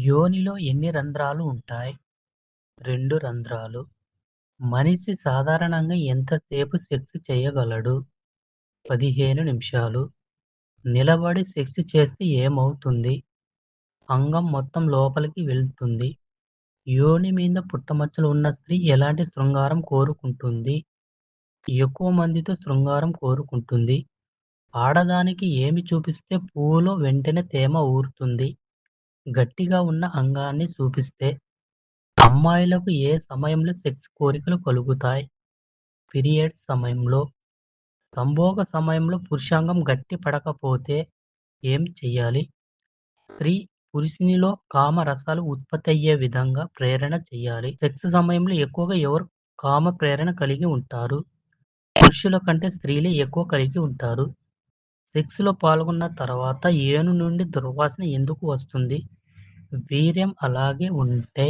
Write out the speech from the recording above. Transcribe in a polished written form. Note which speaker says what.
Speaker 1: యోనిలో ఎన్ని రంధ్రాలు ఉంటాయి? 2 రంధ్రాలు. మనిషి సాధారణంగా ఎంతసేపు సెక్స్ చేయగలడు? 15 నిమిషాలు. నిలబడి సెక్స్ చేస్తే ఏమవుతుంది? అంగం మొత్తం లోపలికి వెళ్తుంది. యోని మీద పుట్టుమచ్చలు ఉన్న స్త్రీ ఎలాంటి శృంగారం కోరుకుంటుంది? ఎక్కువ మందితో శృంగారం కోరుకుంటుంది. ఆడదానికి ఏమి చూపిస్తే పువ్వులో వెంటనే తేమ ఊరుతుంది? గట్టిగా ఉన్న అంగాన్ని చూపిస్తే. అమ్మాయిలకు ఏ సమయంలో సెక్స్ కోరికలు కలుగుతాయి? పీరియడ్స్ సమయంలో. సంభోగ సమయంలో పురుషాంగం గట్టిపడకపోతే ఏం చెయ్యాలి? స్త్రీ పురుషునిలో కామరసాలు ఉత్పత్తయ్యే విధంగా ప్రేరణ చెయ్యాలి. సెక్స్ సమయంలో ఎక్కువగా ఎవరు కామ ప్రేరణ కలిగి ఉంటారు? పురుషుల కంటే స్త్రీలే ఎక్కువ కలిగి ఉంటారు. సెక్స్‌లో పాల్గొన్న తర్వాత ఏను నుండి దుర్వాసన ఎందుకు వస్తుంది? వీర్యం అలాగే ఉంటే